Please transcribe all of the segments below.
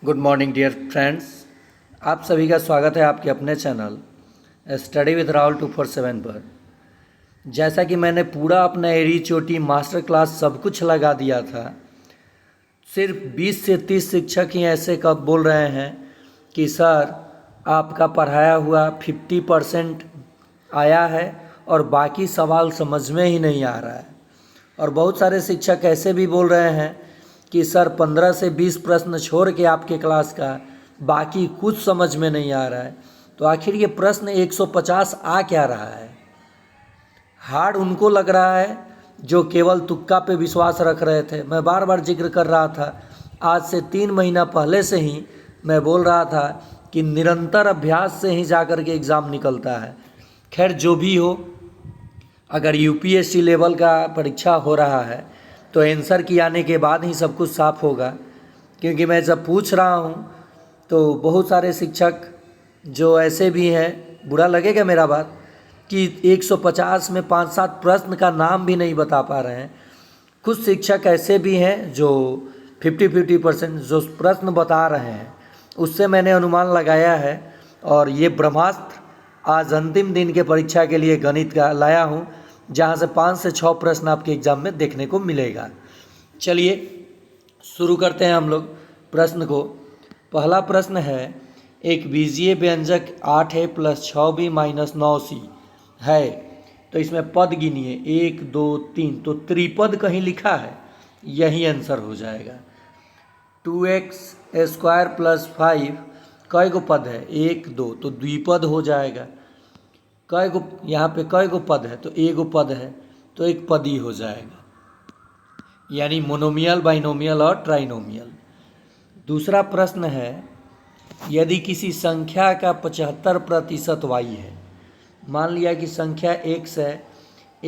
Good morning dear friends. आप सभी का स्वागत है आपके अपने चैनल स्टडी विद राहुल 247 पर। जैसा कि मैंने पूरा अपना एरी चोटी मास्टर क्लास सब कुछ लगा दिया था, सिर्फ 20 से 30 शिक्षक ही ऐसे कब बोल रहे हैं कि सर आपका पढ़ाया हुआ 50% आया है और बाकी सवाल समझ में ही नहीं आ रहा है। और बहुत सारे शिक्षक ऐसे भी बोल रहे हैं कि सर 15 से 20 प्रश्न छोड़ के आपके क्लास का बाकी कुछ समझ में नहीं आ रहा है। तो आखिर ये प्रश्न 150 आ क्या रहा है? हार्ड उनको लग रहा है जो केवल तुक्का पे विश्वास रख रहे थे। मैं बार बार जिक्र कर रहा था, आज से 3 महीना पहले से ही मैं बोल रहा था कि निरंतर अभ्यास से ही जाकर के एग्ज़ाम निकलता है। खैर जो भी हो, अगर यूपीएससी लेवल का परीक्षा हो रहा है तो आंसर की आने के बाद ही सब कुछ साफ होगा। क्योंकि मैं जब पूछ रहा हूँ तो बहुत सारे शिक्षक जो ऐसे भी हैं, बुरा लगेगा मेरा बात, कि 150 में 5-7 प्रश्न का नाम भी नहीं बता पा रहे हैं। कुछ शिक्षक ऐसे भी हैं जो 50% जो प्रश्न बता रहे हैं उससे मैंने अनुमान लगाया है। और ये ब्रह्मास्त्र आज अंतिम दिन के परीक्षा के लिए गणित का लाया हूँ, जहाँ से 5 से 6 प्रश्न आपके एग्ज़ाम में देखने को मिलेगा। चलिए शुरू करते हैं हम लोग प्रश्न को। पहला प्रश्न है, एक बीजीय व्यंजक 8a + 6b - 9c है, तो इसमें पद गिनिए 1 2 3, तो त्रिपद कहीं लिखा है, यही आंसर हो जाएगा। 2x² + 5 कई गो पद है? 1 2, तो द्विपद हो जाएगा। कई गो यहाँ पे कई गो पद है? तो एगो पद है, तो एक पदी हो जाएगा, यानी मोनोमियल, बाइनोमियल और ट्राइनोमियल। दूसरा प्रश्न है, यदि किसी संख्या का 75% y है, मान लिया कि संख्या x है,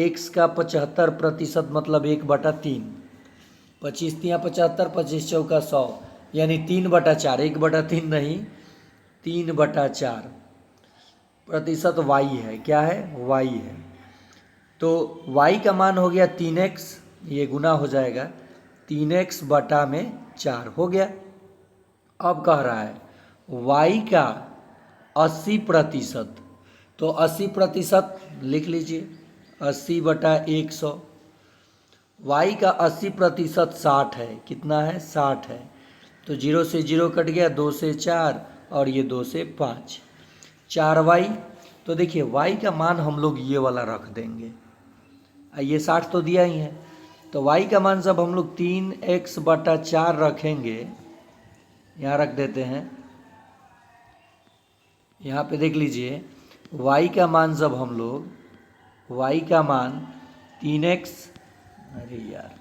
x का 75% मतलब 1/3, 25 तियाँ 75, 25 चौका 100, यानी 3/4, 1/3 नहीं 3/4 प्रतिशत y है। क्या है? y है। तो y का मान हो गया 3x, ये गुना हो जाएगा 3x/4 हो गया। अब कह रहा है y का 80%, तो 80% लिख लीजिए 80/100। y का 80% 60 है। कितना है? 60 है। तो 0 से 0 कट गया, 2 से 4 और ये 2 से 5, 4y। तो देखिए y का मान हम लोग ये वाला रख देंगे, ये 60 तो दिया ही है, तो y का मान जब हम लोग 3x/4 रखेंगे, यहाँ रख देते हैं, यहाँ पे देख लीजिए y का मान जब हम लोग y का मान 3x, अरे यार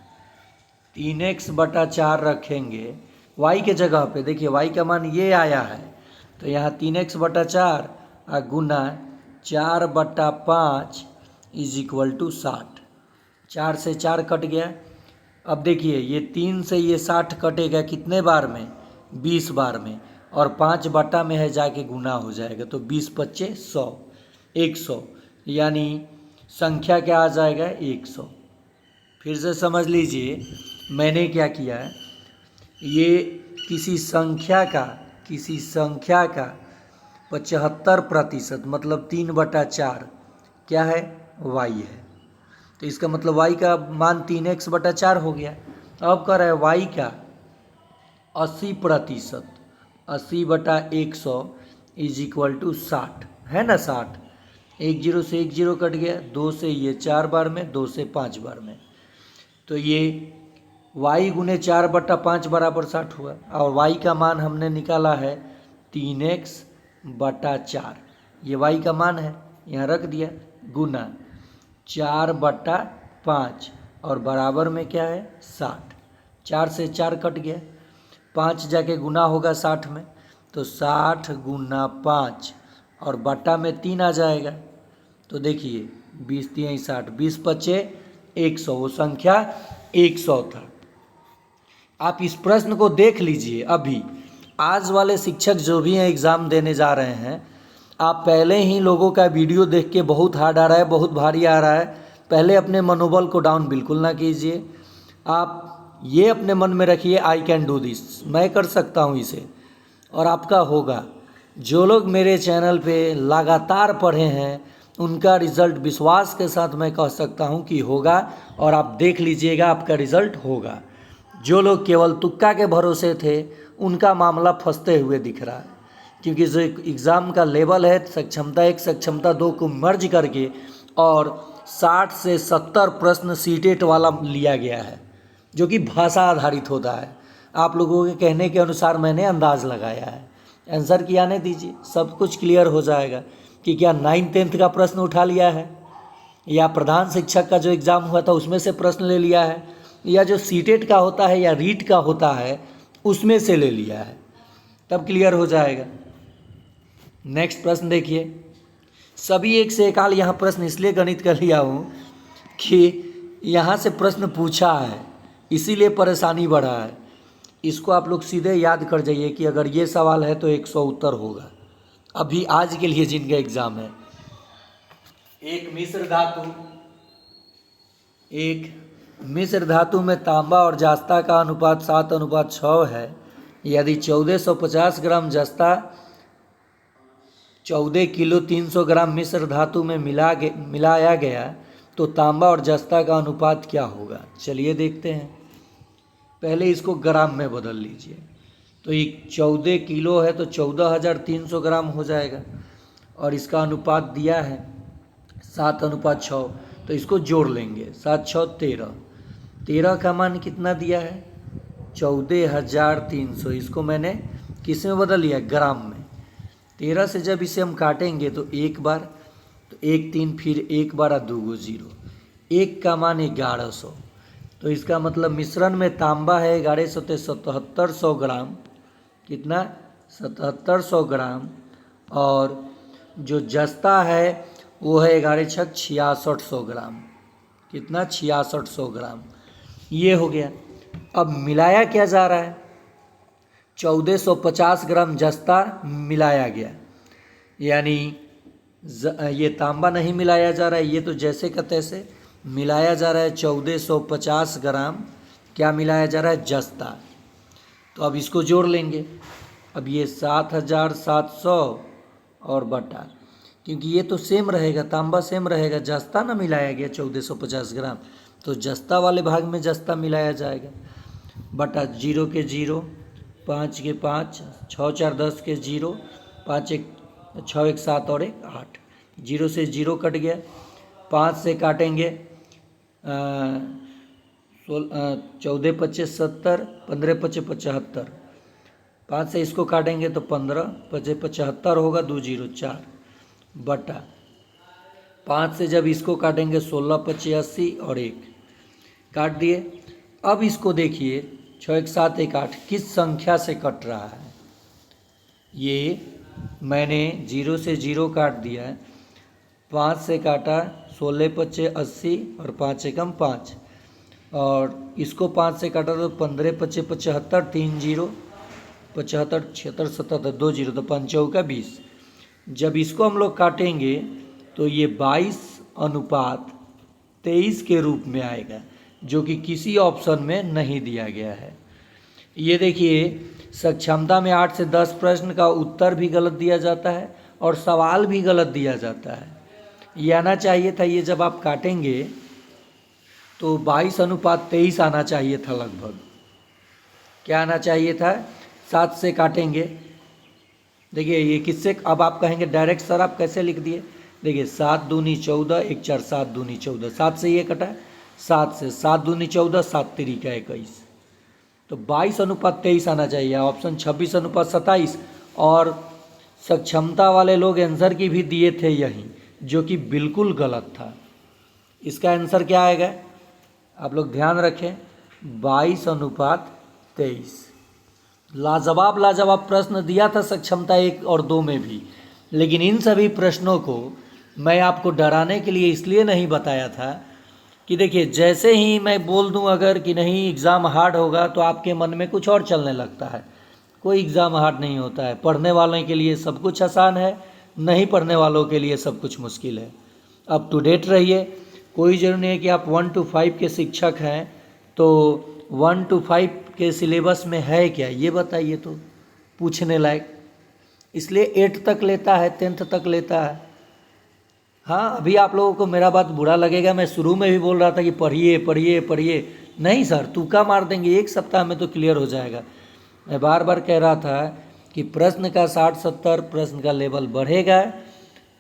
3x/4 रखेंगे, y के जगह पे देखिए y का मान ये आया है, तो यहाँ 3x/4 गुना 4/5 = 60। 4 से 4 कट गया। अब देखिए ये 3 से ये 60 कटेगा कितने बार में? 20 बार में, और 5 बटा में है जाके गुना हो जाएगा, तो 20×5 100, 100, यानी संख्या क्या आ जाएगा? 100। फिर से समझ लीजिए मैंने क्या किया है, ये किसी संख्या का 75% मतलब 3/4 क्या है? y है। तो इसका मतलब y का मान 3x/4 हो गया। अब कह रहा है y का 80%, 80/100 = 60 है ना? 60, 1 0 से 1 0 कट गया, 2 से ये 4 बार में, 2 से 5 बार में, तो ये y गुने 4/5 बराबर 60 हुआ। और y का मान हमने निकाला है 3x/4, ये y का मान है, यहाँ रख दिया, गुना 4/5 और बराबर में क्या है? 60। 4 से 4 कट गया, 5 जाके गुना होगा 60 में, तो 60 गुना 5 और बटा में 3 आ जाएगा। तो देखिए 20 3 60, 20×5 100, वो संख्या 100 था। आप इस प्रश्न को देख लीजिए। अभी आज वाले शिक्षक जो भी हैं एग्ज़ाम देने जा रहे हैं, आप पहले ही लोगों का वीडियो देख के बहुत हार्ड आ रहा है, बहुत भारी आ रहा है, पहले अपने मनोबल को डाउन बिल्कुल ना कीजिए। आप ये अपने मन में रखिए, आई कैन डू दिस, मैं कर सकता हूँ इसे। और आपका होगा। जो लोग मेरे चैनल पे लगातार पढ़े हैं उनका रिज़ल्ट विश्वास के साथ मैं कह सकता हूँ कि होगा, और आप देख लीजिएगा आपका रिज़ल्ट होगा। जो लोग केवल तुक्का के भरोसे थे उनका मामला फंसते हुए दिख रहा है, क्योंकि जो एग्ज़ाम का लेवल है सक्षमता 1 सक्षमता 2 को मर्ज करके और 60 से 70 प्रश्न सीटेट वाला लिया गया है, जो कि भाषा आधारित होता है। आप लोगों के कहने के अनुसार मैंने अंदाज़ लगाया है। आंसर की आने दीजिए, सब कुछ क्लियर हो जाएगा कि क्या 9th-10th का प्रश्न उठा लिया है, या प्रधान शिक्षक का जो एग्ज़ाम हुआ था उसमें से प्रश्न ले लिया है, या जो सीटेट का होता है या रीट का होता है उसमें से ले लिया है, तब क्लियर हो जाएगा। नेक्स्ट प्रश्न देखिए। सभी एक से एकाल यहाँ प्रश्न इसलिए गणित कर लिया हूँ कि यहाँ से प्रश्न पूछा है, इसीलिए परेशानी बढ़ा है। इसको आप लोग सीधे याद कर जाइए कि अगर ये सवाल है तो 100 उत्तर होगा। अभी आज के लिए जिनका एग्ज़ाम है, एक मिश्र धातु में तांबा और जस्ता का अनुपात 7:6 है। यदि 1450 ग्राम जस्ता 14 किलो 300 ग्राम मिश्र धातु में मिलाया गया तो तांबा और जस्ता का अनुपात क्या होगा। चलिए देखते हैं। पहले इसको ग्राम में बदल लीजिए, तो ये 14 किलो है तो 14,300 ग्राम हो जाएगा, और इसका अनुपात दिया है 7:6, तो इसको जोड़ लेंगे। 7×6 13, 13 का मान कितना दिया है 14,300। इसको मैंने किस में बदल लिया, ग्राम में। 13 से जब इसे हम काटेंगे तो एक बार, तो 1 3 फिर 1 12 2 0, 1 का मान 1100। तो इसका मतलब मिश्रण में तांबा है 1100 से 7700 ग्राम, कितना 7700 ग्राम, और जो जस्ता है वो है 11×6 6600 ग्राम, कितना 6600 ग्राम। ये हो गया। अब मिलाया क्या जा रहा है, 1450 ग्राम जस्ता मिलाया गया, यानी ये तांबा नहीं मिलाया जा रहा है, ये तो जैसे का तैसे मिलाया जा रहा है। 1450 ग्राम क्या मिलाया जा रहा है, जस्ता। तो अब इसको जोड़ लेंगे। अब ये 7700 और बटा, क्योंकि ये तो सेम रहेगा, तांबा सेम रहेगा, जस्ता ना मिलाया गया 1450 ग्राम, तो जस्ता वाले भाग में जस्ता मिलाया जाएगा, बटा 0 के 0, 5 के 5, 6 4 10 के 0, 5 1 6 1 7 और 1 8, 0 से 0 कट गया। 5 से काटेंगे 14 25 70, 15 25 75, 5 से इसको काटेंगे तो 15 25 75 होगा, 2 0 4, बटा 5 से जब इसको काटेंगे 16 25 80 और 1 काट दिए। अब इसको देखिए 6 1 7 1 8 किस संख्या से कट रहा है। ये मैंने 0 से 0 काट दिया है, 5 से काटा 16 25 80 और 5 एकम 5, और इसको 5 से काटा तो 15 25 75 3 0 75 76 77 2 0, तो 5 चौका 20। जब इसको हम लोग काटेंगे तो ये 22:23 के रूप में आएगा, जो कि किसी ऑप्शन में नहीं दिया गया है। ये देखिए सक्षमता में 8 से 10 प्रश्न का उत्तर भी गलत दिया जाता है और सवाल भी गलत दिया जाता है। ये आना चाहिए था, ये जब आप काटेंगे तो 22:23 आना चाहिए था लगभग। क्या आना चाहिए था, 7 से काटेंगे। देखिए ये किससे, अब आप कहेंगे डायरेक्ट सर आप कैसे लिख दिए। देखिए 7 दूनी 14, 1 4 7 दूनी 14, 7 से ये कटा, 7 से 7 दूनी 14, 7 3 21, तो 22:23 आना चाहिए। ऑप्शन 26:27, और सक्षमता वाले लोग आंसर की भी दिए थे यही, जो कि बिल्कुल गलत था। इसका आंसर क्या आएगा, आप लोग ध्यान रखें, 22:23। लाजवाब प्रश्न दिया था सक्षमता 1 और 2 में भी, लेकिन इन सभी प्रश्नों को मैं आपको डराने के लिए इसलिए नहीं बताया था कि देखिए जैसे ही मैं बोल दूं अगर कि नहीं एग्ज़ाम हार्ड होगा तो आपके मन में कुछ और चलने लगता है। कोई एग्ज़ाम हार्ड नहीं होता है, पढ़ने वालों के लिए सब कुछ आसान है, नहीं पढ़ने वालों के लिए सब कुछ मुश्किल है। अप टू डेट रहिए। कोई ज़रूरी नहीं है कि आप 1 to 5 के शिक्षक हैं तो 1 to 5 के सिलेबस में है क्या, ये बताइए। तो पूछने लायक, इसलिए 8 तक लेता है, 10th तक लेता है। हाँ, अभी आप लोगों को मेरा बात बुरा लगेगा, मैं शुरू में भी बोल रहा था कि पढ़िए पढ़िए पढ़िए, नहीं सर, तुक्का मार देंगे, 1 सप्ताह में तो क्लियर हो जाएगा। मैं बार बार कह रहा था कि प्रश्न का 60-70 प्रश्न का लेवल बढ़ेगा,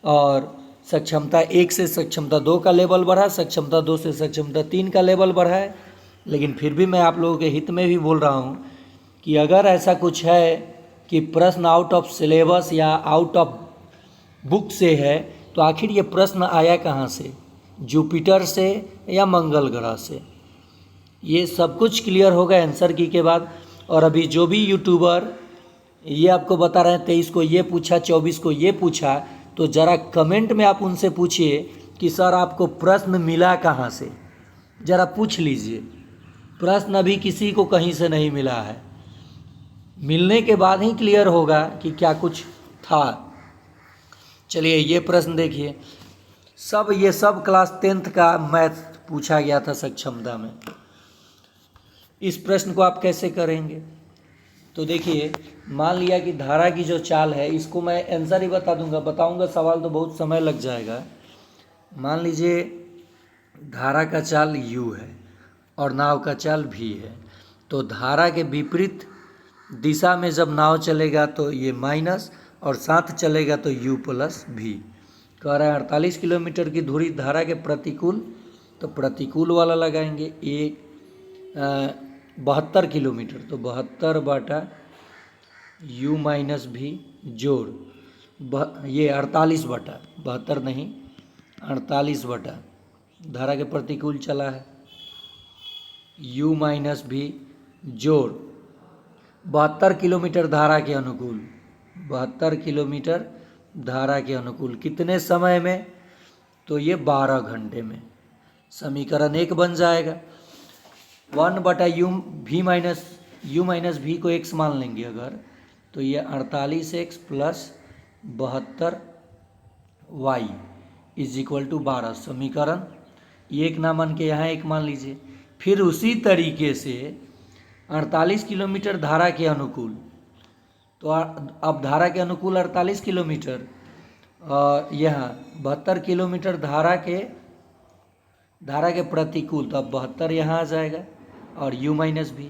और सक्षमता 1 से सक्षमता 2 का लेवल बढ़ा, सक्षमता 2 से सक्षमता 3 का लेवल बढ़ा है। लेकिन फिर भी मैं आप लोगों के हित में भी बोल रहा हूँ कि अगर ऐसा कुछ है कि प्रश्न आउट ऑफ सिलेबस या आउट ऑफ बुक से है, तो आखिर ये प्रश्न आया कहाँ से, जुपिटर से या मंगल ग्रह से? ये सब कुछ क्लियर होगा आंसर की के बाद। और अभी जो भी यूट्यूबर ये आपको बता रहे हैं 23 को ये पूछा, 24 को ये पूछा, तो ज़रा कमेंट में आप उनसे पूछिए कि सर आपको प्रश्न मिला कहाँ से, ज़रा पूछ लीजिए। प्रश्न अभी किसी को कहीं से नहीं मिला है, मिलने के बाद ही क्लियर होगा कि क्या कुछ था। चलिए ये प्रश्न देखिए, ये सब क्लास 10th का मैथ पूछा गया था सक्षमता में। इस प्रश्न को आप कैसे करेंगे? तो देखिए, मान लिया कि धारा की जो चाल है, इसको मैं आंसर ही बताऊंगा सवाल तो बहुत समय लग जाएगा। मान लीजिए धारा का चाल u है और नाव का चाल v है, तो धारा के विपरीत दिशा में जब नाव चलेगा तो ये माइनस, और साथ चलेगा तो u प्लस v। कह रहा है 48 किलोमीटर की दूरी धारा के प्रतिकूल, तो प्रतिकूल वाला लगाएंगे। 72 किलोमीटर, तो 72 बटा u माइनस भी जोड़ ये 48 बटा 72 नहीं 48 बटा धारा के प्रतिकूल चला है, u माइनस भी जोड़ 72 किलोमीटर धारा के अनुकूल, 72 किलोमीटर धारा के अनुकूल कितने समय में? तो ये 12 घंटे में। समीकरण 1 बन जाएगा। 1 बटा u माइनस भी को x मान लेंगे अगर, तो ये 48x plus 72y is equal to 12। समीकरण ये 1 ना मान के यहाँ 1 मान लीजिए। फिर उसी तरीके से 48 किलोमीटर धारा के अनुकूल, तो अब धारा के अनुकूल 48 किलोमीटर, और यहाँ 72 किलोमीटर धारा के प्रतिकूल, तो अब 72 यहाँ आ जाएगा, और u माइनस भी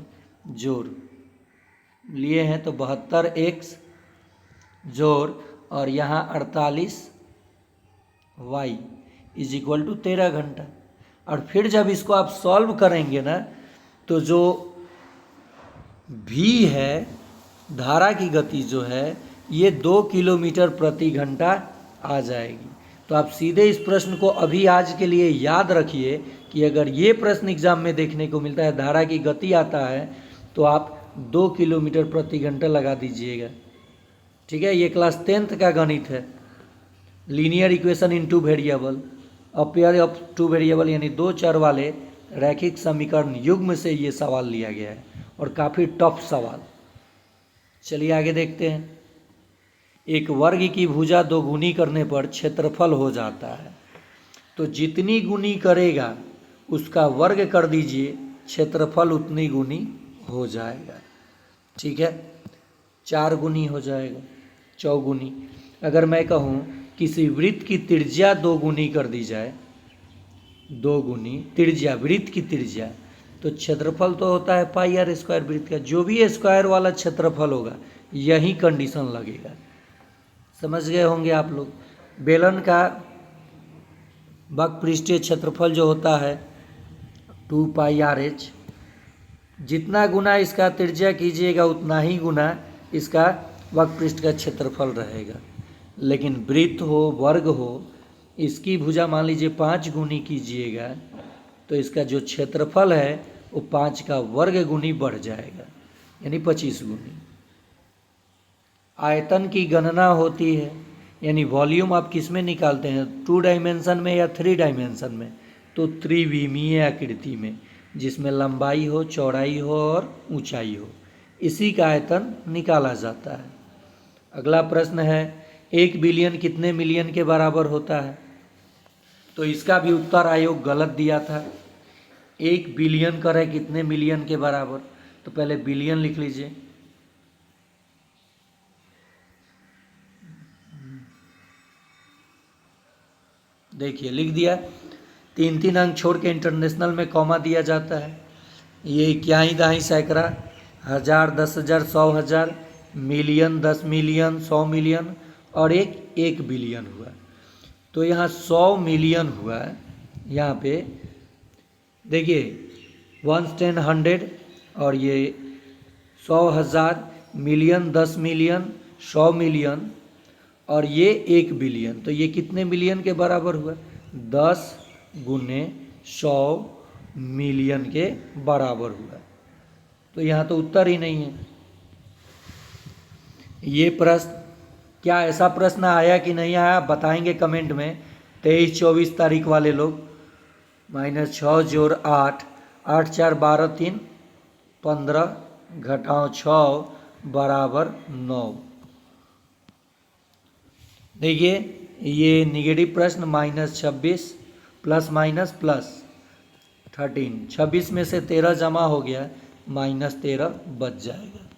जोड़ लिए हैं, तो 72x जोड़ और यहाँ 48y इज इक्वल टू 13 घंटा। और फिर जब इसको आप सॉल्व करेंगे ना, तो जो v है, धारा की गति जो है, ये 2 किलोमीटर प्रति घंटा आ जाएगी। तो आप सीधे इस प्रश्न को अभी आज के लिए याद रखिए कि अगर ये प्रश्न एग्जाम में देखने को मिलता है, धारा की गति आता है, तो आप 2 किलोमीटर प्रति घंटा लगा दीजिएगा। ठीक है, ये क्लास 10th का गणित है। Linear equation in 2 variable, a pair of 2 variable यानी 2 चर वाले रैखिक समीकरण युग्म से ये सवाल लिया गया है, और काफ़ी टफ सवाल। चलिए आगे देखते हैं। एक वर्ग की भुजा 2 गुनी करने पर क्षेत्रफल हो जाता है, तो जितनी गुनी करेगा उसका वर्ग कर दीजिए, क्षेत्रफल उतनी गुनी हो जाएगा। ठीक है, 4 गुनी हो जाएगा, चौगुनी। अगर मैं कहूँ किसी वृत्त की त्रिज्या 2 गुनी कर दी जाए, 2 गुनी त्रिज्या, वृत्त की त्रिज्या, तो क्षेत्रफल तो होता है पाई आर स्क्वायर वृत्त का। जो भी स्क्वायर वाला क्षेत्रफल होगा, यही कंडीशन लगेगा। समझ गए होंगे आप लोग। बेलन का वक्रपृष्ठीय क्षेत्रफल जो होता है 2 पाई आर एच, जितना गुना इसका त्रिज्या कीजिएगा उतना ही गुना इसका वक्रपृष्ठ का क्षेत्रफल रहेगा। लेकिन वृत्त हो, वर्ग हो, इसकी भुजा मान लीजिए 5 गुनी कीजिएगा, तो इसका जो क्षेत्रफल है वो 5 का वर्ग गुनी बढ़ जाएगा, यानी 25 गुनी। आयतन की गणना होती है, यानी वॉल्यूम आप किस में निकालते हैं, 2 डायमेंशन में या 3 डायमेंशन में? तो त्रिविमीय आकृति में, जिसमें लंबाई हो, चौड़ाई हो और ऊंचाई हो, इसी का आयतन निकाला जाता है। अगला प्रश्न है, 1 बिलियन कितने मिलियन के बराबर होता है? तो इसका भी उत्तर आयोग गलत दिया था। 1 बिलियन करे कितने मिलियन के बराबर, तो पहले बिलियन लिख लीजिए, देखिए लिख दिया, 3 अंक छोड़ के इंटरनेशनल में कॉमा दिया जाता है। ये इक्याई दहाई सैकड़ा, हज़ार, 10,000, 100,000, मिलियन, 10 मिलियन, 100 मिलियन और 1 बिलियन हुआ। तो यहाँ 100 मिलियन हुआ। यहाँ पे देखिए 1 10 100 और ये 100,000, मिलियन, 10 मिलियन, 100 मिलियन और ये 1 बिलियन। तो ये कितने मिलियन के बराबर हुआ? 10 गुने 100 मिलियन के बराबर हुआ। तो यहाँ तो उत्तर ही नहीं है। ये प्रश्न, क्या ऐसा प्रश्न आया कि नहीं आया बताएंगे कमेंट में। 23-24 तारीख वाले लोग। -6 जोड़ 8, 8 4 12 3 15 घटाओ 6 बराबर 9। देखिए ये निगेटिव प्रश्न, -26 प्लस माइनस प्लस 13, 26 में से 13 जमा हो गया, -13 बच जाएगा।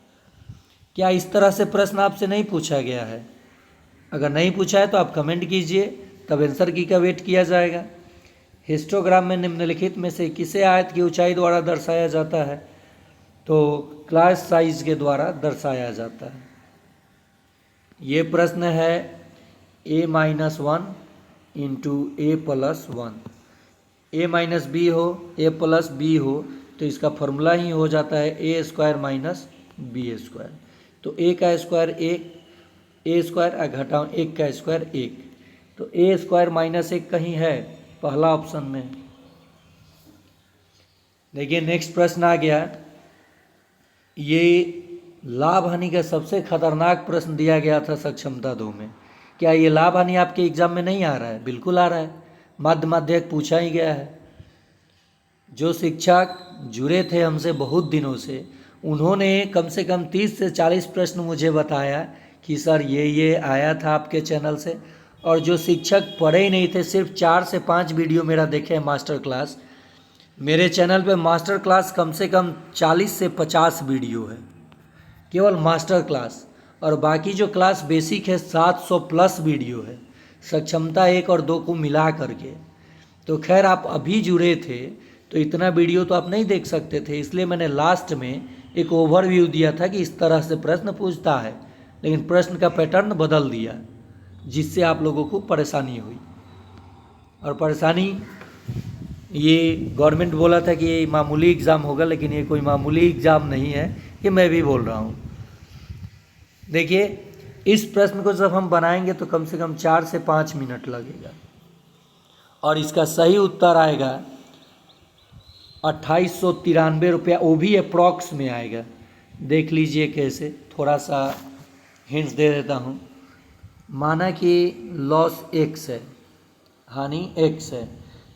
क्या इस तरह से प्रश्न आपसे नहीं पूछा गया है? अगर नहीं पूछा है तो आप कमेंट कीजिए, तब आंसर की का वेट किया जाएगा। हिस्टोग्राम में निम्नलिखित में से किसे आयत की ऊंचाई द्वारा दर्शाया जाता है? तो क्लास साइज के द्वारा दर्शाया जाता है। ये प्रश्न है a-1 इंटू a+1। a-b हो, a+b हो तो इसका फॉर्मूला ही हो जाता है a² - b²। तो a का स्क्वायर 1, a² घटाओ 1 का स्क्वायर 1। तो a² - 1 कहीं है? पहला ऑप्शन में। देखिए नेक्स्ट प्रश्न आ गया। ये लाभ हानि का सबसे खतरनाक प्रश्न दिया गया था सक्षमता 2 में। क्या ये लाभ हानि आपके एग्जाम में नहीं आ रहा है? बिल्कुल आ रहा है, माध्यमिक पूछा ही गया है। जो शिक्षक जुड़े थे हमसे बहुत दिनों से, उन्होंने कम से कम 30 से 40 प्रश्न मुझे बताया कि सर ये आया था आपके चैनल से। और जो शिक्षक पढ़े ही नहीं थे, सिर्फ 4 से 5 वीडियो मेरा देखे मास्टर क्लास। मेरे चैनल पे मास्टर क्लास कम से कम 40 से 50 वीडियो है, केवल मास्टर क्लास। और बाकी जो क्लास बेसिक है 700 प्लस वीडियो है, सक्षमता 1 और 2 को मिला करके। तो खैर आप अभी जुड़े थे तो इतना वीडियो तो आप नहीं देख सकते थे, इसलिए मैंने लास्ट में एक ओवरव्यू दिया था कि इस तरह से प्रश्न पूछता है, लेकिन प्रश्न का पैटर्न बदल दिया, जिससे आप लोगों को परेशानी हुई। और परेशानी ये गवर्नमेंट बोला था कि ये मामूली एग्ज़ाम होगा, लेकिन ये कोई मामूली एग्ज़ाम नहीं है, ये मैं भी बोल रहा हूँ। देखिए इस प्रश्न को जब हम बनाएंगे तो कम से कम 4 से 5 मिनट लगेगा और इसका सही उत्तर आएगा 2893 रुपया, वो भी अप्रॉक्स में आएगा। देख लीजिए कैसे, थोड़ा सा हिंट्स दे देता हूँ। माना कि लॉस x है, हानि x है,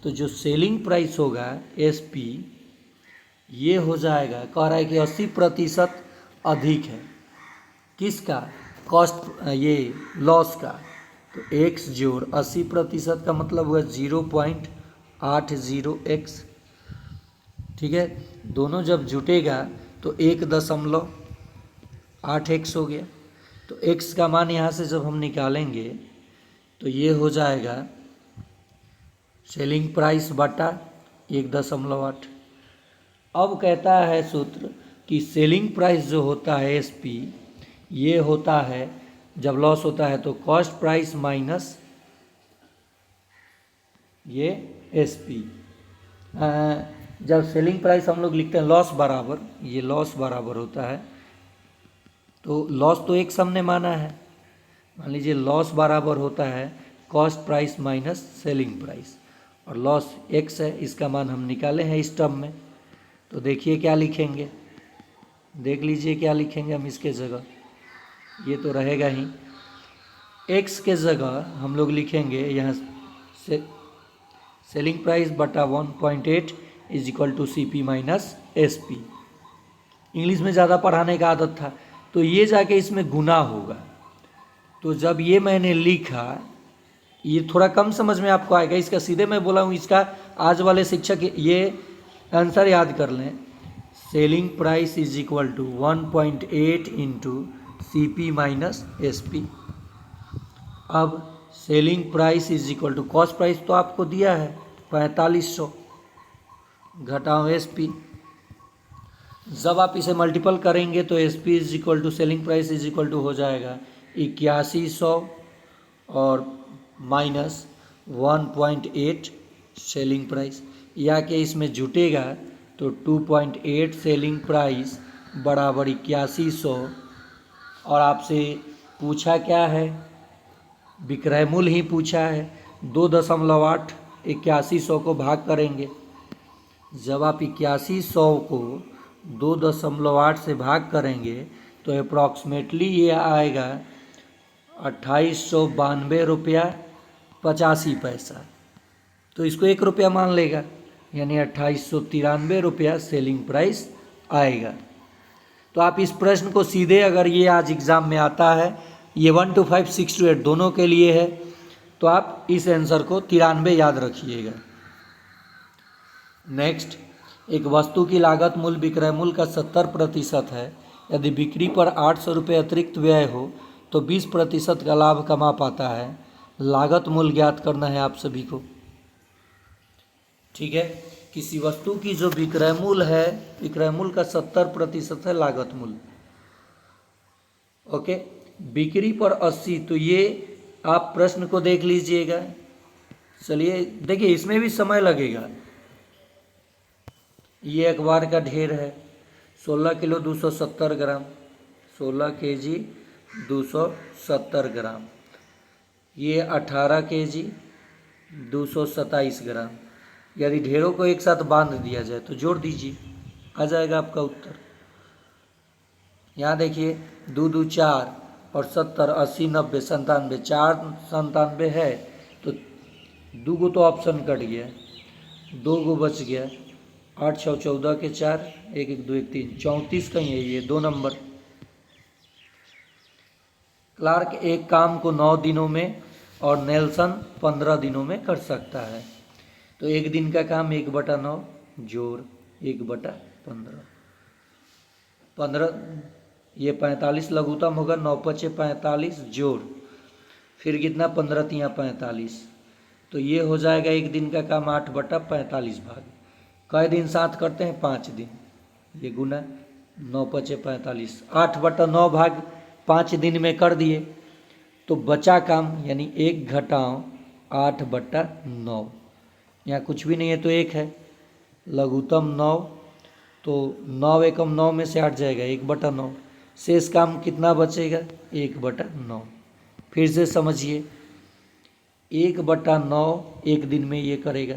तो जो सेलिंग प्राइस होगा SP ये हो जाएगा, कह रहा है कि 80% अधिक है। किसका? कॉस्ट, ये लॉस का। तो x जोड़ 80% का मतलब हुआ 0.80x। ठीक है, दोनों जब जुटेगा तो 1.8x हो गया। तो x का मान यहाँ से जब हम निकालेंगे तो ये हो जाएगा सेलिंग प्राइस बटा 1.8। अब कहता है सूत्र कि सेलिंग प्राइस जो होता है SP, ये होता है जब लॉस होता है तो कॉस्ट प्राइस माइनस ये SP। जब सेलिंग प्राइस हम लोग लिखते हैं लॉस बराबर, ये लॉस बराबर होता है, तो लॉस तो एक हमने माना है, मान लीजिए लॉस बराबर होता है cost price minus selling price, और लॉस x है, इसका मान हम निकाले हैं इस टर्म में। तो देखिए क्या लिखेंगे, देख लीजिए क्या लिखेंगे हम इसके जगह। ये तो रहेगा ही, x के जगह हम लोग लिखेंगे यहाँ से सेलिंग प्राइस बटा 1.8 is equal to CP minus SP। English में ज़्यादा पढ़ाने का आदत था, तो ये जाके इसमें गुना होगा। तो जब ये मैंने लिखा, ये थोड़ा कम समझ में आपको आएगा, इसका सीधे मैं बोला हूँ, इसका आज वाले शिक्षक ये आंसर याद कर लें। Selling price is equal to 1.8 into CP minus SP। अब selling price is equal to cost price तो आपको दिया है 4500 घटाओ एस पी। जब आप इसे मल्टीपल करेंगे तो S P is equal to selling price is equal to हो जाएगा 8100 और माइनस 1.8 सेलिंग प्राइस, या कि इसमें जुटेगा तो 2.8 सेलिंग प्राइस बराबर 8100। और आपसे पूछा क्या है, विक्रय मूल्य ही पूछा है। 2.8 8100 को भाग करेंगे। जब आप 8100 को 2.8 से भाग करेंगे तो अप्रॉक्सीमेटली ये आएगा 2892 रुपया 85 पैसा। तो इसको 1 रुपया मान लेगा, यानी 2893 रुपया सेलिंग प्राइस आएगा। तो आप इस प्रश्न को सीधे, अगर ये आज एग्ज़ाम में आता है, ये 1 to 5 6 to 8 दोनों के लिए है, तो आप इस आंसर को 93 याद रखिएगा। नेक्स्ट, एक वस्तु की लागत मूल्य विक्रय मूल्य का 70% है। यदि बिक्री पर 800 रुपये अतिरिक्त व्यय हो तो 20% का लाभ कमा पाता है। लागत मूल्य ज्ञात करना है आप सभी को। ठीक है, किसी वस्तु की जो विक्रय मूल्य है, विक्रय मूल्य का 70% है लागत मूल्य। ओके, बिक्री पर 80, तो ये आप प्रश्न को देख लीजिएगा। चलिए देखिए, इसमें भी समय लगेगा। ये अखबार का ढेर है, 16 किलो 270 ग्राम, 16 केजी 270 ग्राम। ये 18 केजी 227 ग्राम। यदि ढेरों को एक साथ बांध दिया जाए तो जोड़ दीजिए, आ जाएगा आपका उत्तर। यहाँ देखिए, 2 2 4 और 70 80 90 97, 4 97 है तो 2 गो तो ऑप्शन कट गया, 2 गो बच गया। 8 6 14 के 4, 1 1 2 1 3, 34 कहीं है, ये 2 नंबर। क्लार्क एक काम को 9 दिनों में और नेल्सन 15 दिनों में कर सकता है। तो एक दिन का काम 1/9 जोड़ 1/15, 15, ये 45 लघुत्तम होगा। 9 5 45 जोड़, फिर कितना, 15 3 45, तो ये हो जाएगा एक दिन का काम 8/45 भाग। कई दिन साथ करते हैं, 5 दिन, ये गुना 9 5 45, 8/9 भाग 5 दिन में कर दिए। तो बचा काम यानी 1 घटाओ 8/9, यहाँ कुछ भी नहीं है तो 1 है, लघुत्तम 9, तो 9 एकम 9 में से 8 जाएगा 1/9। शेष काम कितना बचेगा, 1/9। फिर से समझिए, 1/9 एक दिन में ये करेगा,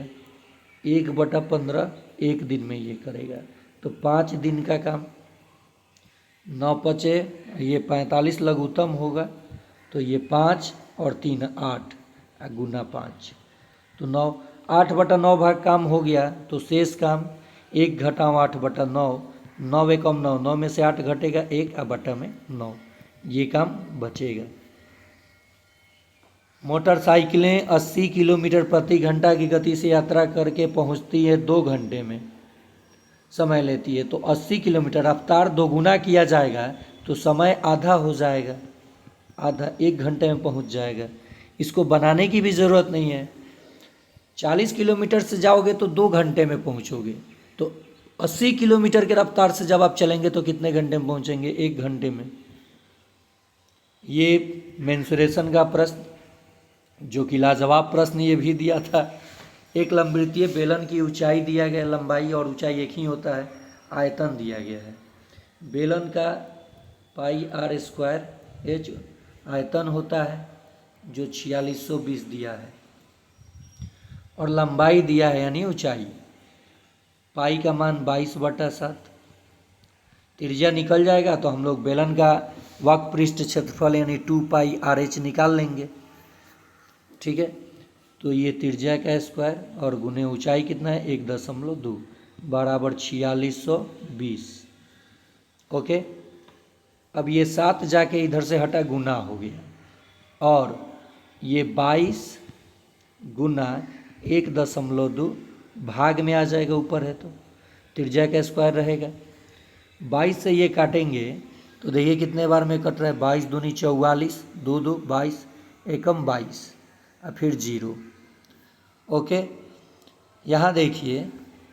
1/15 एक दिन में ये करेगा। तो 5 दिन का काम, 9 5 ये 45 लघुत्तम होगा, तो ये 5 और 3 8 गुना 5, तो 9, 8/9 भाग काम हो गया। तो शेष काम 1 घटाओ 8/9, 9 एकम 9, 9 में से 8 घटेगा 1 और बटा में 9, ये काम बचेगा। मोटरसाइकिलें 80 किलोमीटर प्रति घंटा की गति से यात्रा करके पहुंचती है 2 घंटे में, समय लेती है। तो 80 किलोमीटर रफ्तार दोगुना किया जाएगा तो समय आधा हो जाएगा, आधा 1 घंटे में पहुंच जाएगा। इसको बनाने की भी ज़रूरत नहीं है। 40 किलोमीटर से जाओगे तो 2 घंटे में पहुंचोगे, तो 80 किलोमीटर के रफ्तार से जब आप चलेंगे तो कितने घंटे में पहुंचेंगे, 1 घंटे में। ये मेंसुरेशन का प्रश्न, जो कि लाजवाब प्रश्न ये भी दिया था। एक लंबवृत्तीय बेलन की ऊंचाई दिया गया, लंबाई और ऊंचाई एक ही होता है, आयतन दिया गया है। बेलन का πr² आयतन होता है जो 4620 दिया है, और लंबाई दिया है यानी ऊंचाई, पाई का मान 22/7। त्रिज्या निकल जाएगा तो हम लोग बेलन का वक्र क्षेत्रफल यानी 2πrh निकाल लेंगे। ठीक है, तो ये त्रिज्या का स्क्वायर और गुने ऊंचाई कितना है, 1.2 बराबर 4620। ओके, अब ये 7 जाके इधर से हटा, गुना हो गया, और ये 22 गुना 1.2 भाग में आ जाएगा, ऊपर है तो त्रिज्या का स्क्वायर रहेगा। 22 से ये काटेंगे तो देखिए कितने बार में कट रहा है, 22 दूनी 44, 2 2 22 एकम 22, और फिर 0। ओके, यहाँ देखिए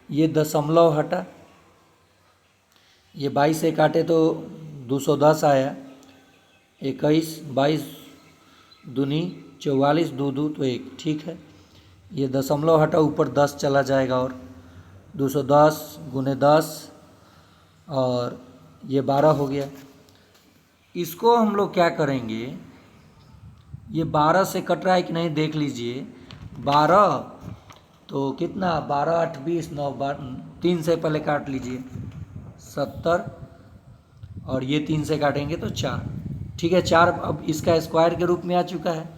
ये दशमलव हटा, ये 22 से काटे तो 210 आया, 21, 22 दूनी 44, दो दो तो 1, ठीक है। ये दशमलव हटा, ऊपर 10 चला जाएगा और 210 गुने 10 और ये 12 हो गया। इसको हम लोग क्या करेंगे, ये 12 से कट रहा है कि नहीं देख लीजिए। 12 तो कितना, 12 8 20 9 3 से पहले काट लीजिए 70 और ये 3 से काटेंगे तो 4, ठीक है। 4 अब इसका स्क्वायर के रूप में आ चुका है।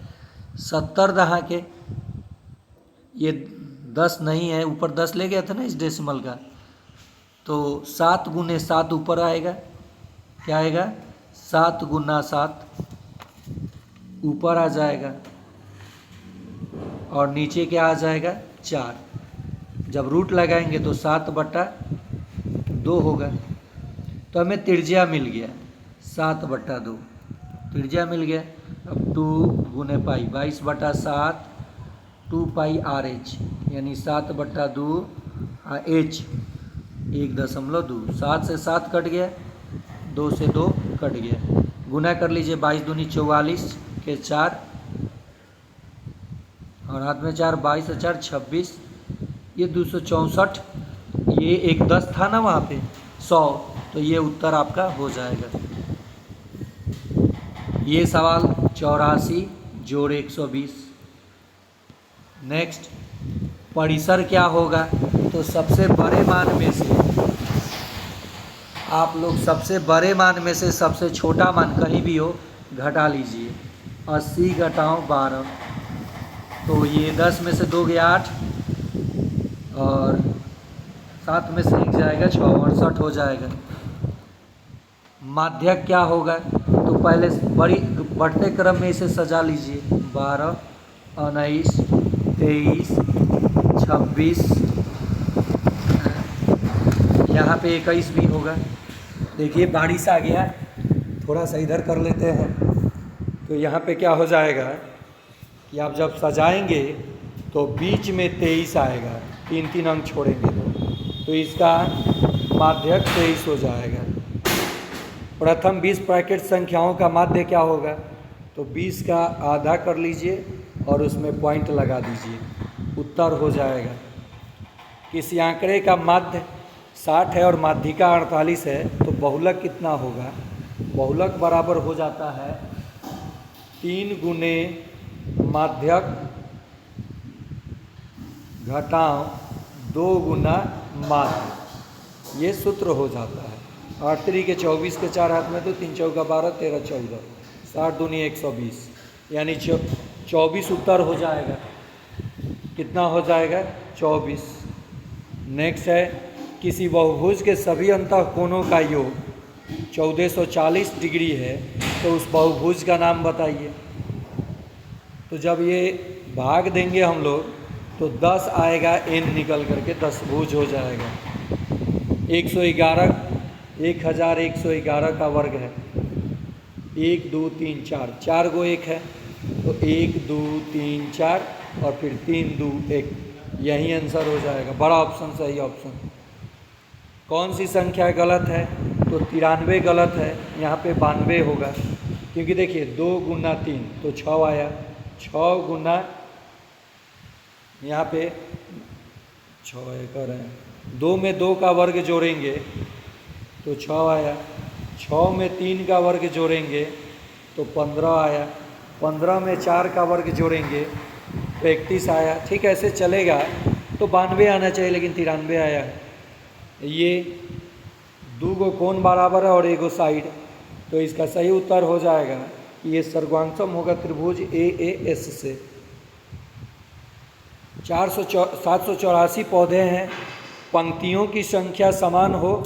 70 दहाँ के, ये 10 नहीं है, ऊपर 10 ले गया था ना इस डेसिमल का, तो 7 गुने 7 ऊपर आएगा, क्या आएगा 7 गुना 7 ऊपर आ जाएगा और नीचे क्या आ जाएगा 4। जब रूट लगाएंगे तो 7/2 होगा, तो हमें त्रिज्या मिल गया 7/2, त्रिज्या मिल गया। अब 2 गुने पाई 22/7 2 पाई RH, यानी 7/2 H 1.2, 7 से 7 कट गया, 2 से 2 कट गया, गुना कर लीजिए 22 दूनी 44 के 4 और हाथ में 4, 22 से 4 26, ये 264, ये एक 10 था ना वहाँ पे 100, तो ये उत्तर आपका हो जाएगा। ये सवाल 84 जोड़ 120। नेक्स्ट, परिसर क्या होगा, तो सबसे बड़े मान में से आप लोग सबसे बड़े मान में से सबसे छोटा मान कहीं भी हो घटा लीजिए। 80 घटाओ 12, तो ये 10 में से 2 गया 8 और 7 में से 1 जाएगा 6, 68 हो जाएगा। माध्यक क्या होगा, तो पहले बढ़ते क्रम में इसे सजा लीजिए। 12 19 23 26, यहाँ पे 21 भी होगा। देखिए बारिश आ गया, थोड़ा सा इधर कर लेते हैं, तो यहाँ पे क्या हो जाएगा कि आप जब सजाएंगे तो बीच में 23 आएगा, 3 अंक छोड़ेंगे तो इसका माध्यक 23 हो जाएगा। प्रथम 20 ब्रैकेट संख्याओं का माध्य क्या होगा, तो 20 का आधा कर लीजिए और उसमें पॉइंट लगा दीजिए, उत्तर हो जाएगा। किसी आंकड़े का माध्य 60 है और माध्यिका 48 है, तो बहुलक कितना होगा, बहुलक बराबर हो जाता है 3 गुने माध्यक घटाओ 2 गुना माध्य, ये सूत्र हो जाता है। 8 3 के 24 के 4 हाथ में, तो 3 चौका 12 13 14, 60 दूनी 120, यानी 24 उत्तर हो जाएगा। कितना हो जाएगा 24। नेक्स्ट है, किसी बहुभुज के सभी अंतःकोणों का योग 1440 डिग्री है, तो उस बहुभुज का नाम बताइए। तो जब ये भाग देंगे हम लोग तो 10 आएगा, n निकल करके 10 भुज हो जाएगा। 111 1111 का वर्ग है, 1 2 3 4, 4 गो 1 है, तो 1 2 3 4 और फिर 3 2 1, यही आंसर हो जाएगा। बड़ा ऑप्शन सही ऑप्शन। कौन सी संख्या गलत है, तो 93 गलत है, यहाँ पे 92 होगा, क्योंकि देखिए 2 गुना 3 तो 6 आया, 6 गुना यहाँ पे 6 कर रहे हैं, 2 में 2 का वर्ग जोड़ेंगे तो 6 आया, 6 में 3 का वर्ग जोड़ेंगे तो 15 आया, 15 में 4 का वर्ग जोड़ेंगे तो 31 आया। ठीक ऐसे चलेगा तो 92 आना चाहिए, लेकिन 93 आया है। ये 2 गो कोण बराबर है और 1 गो साइड, तो इसका सही उत्तर हो जाएगा कि ये सर्वांगसम होगा त्रिभुज AAS से। 784 पौधे हैं, पंक्तियों की संख्या समान हो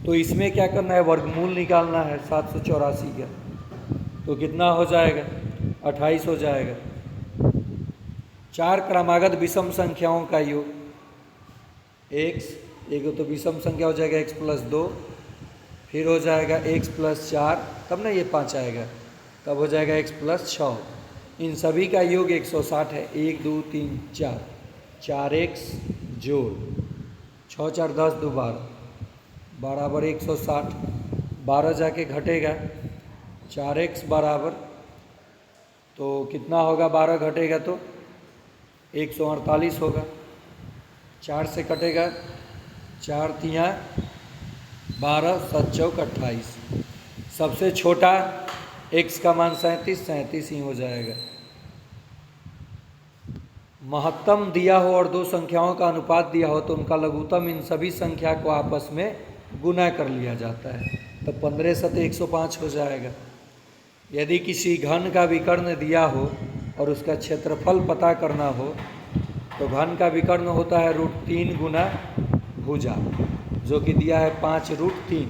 तो इसमें क्या करना है, वर्गमूल निकालना है 784 का, तो कितना हो जाएगा 28 हो जाएगा। 4 क्रमागत विषम संख्याओं का योग x, एक तो विषम संख्या हो जाएगा x + 2, फिर हो जाएगा x + 4, तब ना ये 5 आएगा, तब हो जाएगा x + 6, इन सभी का योग 160 है। 1 2 3 4, 4x जोड़ 6 4 10 2 12 बराबर 160। 12 जाके घटेगा 4x बराबर, तो कितना होगा 12 घटेगा तो 148 होगा। 4 से कटेगा 4 तियाँ 12 7 चौक 28। सबसे छोटा x का मान 37 ही हो जाएगा। महत्तम दिया हो और दो संख्याओं का अनुपात दिया हो तो उनका लघुत्तम इन सभी संख्या को आपस में गुना कर लिया जाता है, तो 15 सत 105 हो जाएगा। यदि किसी घन का विकर्ण दिया हो और उसका क्षेत्रफल पता करना हो तो घन का विकर्ण होता है √3 गुना भुजा, जो कि दिया है 5√3।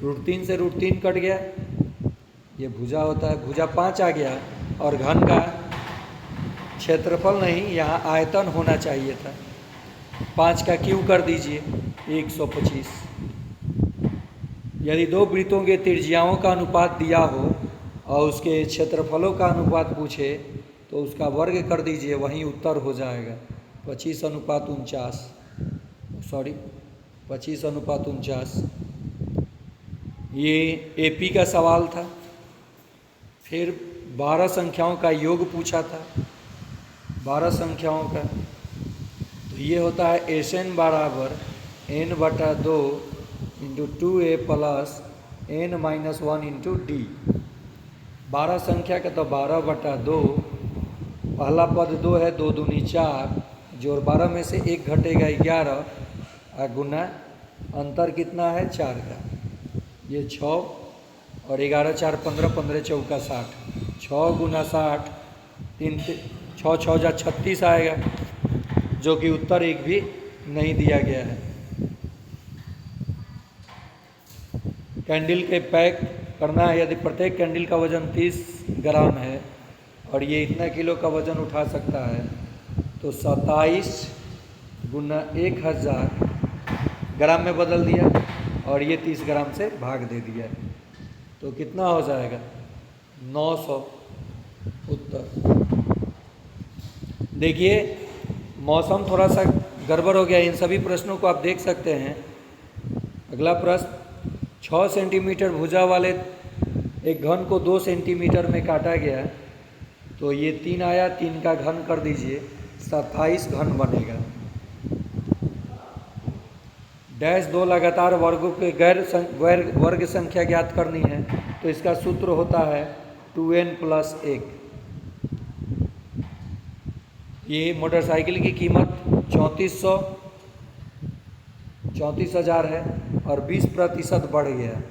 √3 से √3 कट गया, ये भुजा होता है, भुजा 5 आ गया। और घन का क्षेत्रफल नहीं, यहाँ आयतन होना चाहिए था। 5 का क्यू कर दीजिए 125। यदि दो वृत्तों के त्रिज्याओं का अनुपात दिया हो और उसके क्षेत्रफलों का अनुपात पूछे तो उसका वर्ग कर दीजिए, वहीं उत्तर हो जाएगा 25:49। सॉरी 25:49। ये एपी का सवाल था। फिर 12 संख्याओं का योग पूछा था। 12 संख्याओं का तो ये होता है SN बराबर n/2 × 2a plus n-1 × d। 12 संख्या का तो 12/2, पहला पद 2 है, 2 दूनी 4, जोड़ 12 में से 1 घटेगा 11 और गुना अंतर कितना है 4 का, ये 6 और 11 4 15, 15 चौका 60, 6 गुना 60, 3 6 6 जा 36 आएगा, जो कि उत्तर एक भी नहीं दिया गया है। कैंडल के पैक करना है। यदि प्रत्येक कैंडल का वजन 30 ग्राम है और ये इतना किलो का वजन उठा सकता है, तो 27 गुना 1000 ग्राम में बदल दिया और ये 30 ग्राम से भाग दे दिया, तो कितना हो जाएगा 900 उत्तर। देखिए मौसम थोड़ा सा गड़बड़ हो गया, इन सभी प्रश्नों को आप देख सकते हैं। अगला प्रश्न, 6 सेंटीमीटर भुजा वाले एक घन को 2 सेंटीमीटर में काटा गया, तो ये 3 आया, 3 का घन कर दीजिए, 27 घन बनेगा। डैश 2 लगातार वर्गों के वर्ग संख्या ज्ञात करनी है, तो इसका सूत्र होता है 2n + 1। ये मोटरसाइकिल की कीमत 34,000 है और 20% बढ़ गया,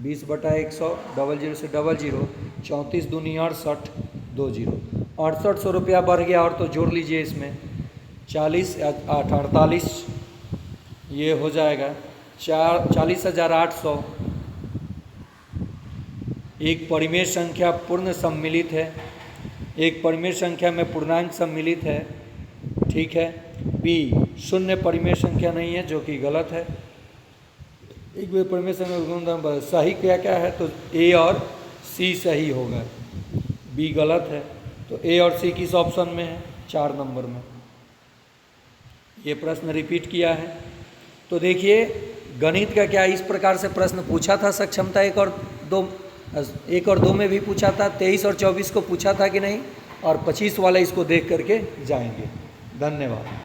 20/100, 00 से 00, 34 दूनी 68, 20, 6800 रुपया बढ़ गया। और तो जोड़ लीजिए इसमें 40 8 48, ये हो जाएगा 40,800। एक परिमेय संख्या पूर्ण सम्मिलित है, एक परिमेय संख्या में पूर्णांक सम्मिलित है, ठीक है। बी शून्य परिमेय संख्या नहीं है, जो कि गलत है। एक परिमेय संख्या सही क्या क्या है, तो ए और सी सही होगा, बी गलत है। तो ए और सी किस ऑप्शन में है, 4 नंबर में। ये प्रश्न रिपीट किया है। तो देखिए गणित का क्या इस प्रकार से प्रश्न पूछा था, सक्षमता 1 और 2 में भी पूछा था, 23 और 24 को पूछा था कि नहीं, और 25 वाला इसको देख करके जाएंगे। धन्यवाद।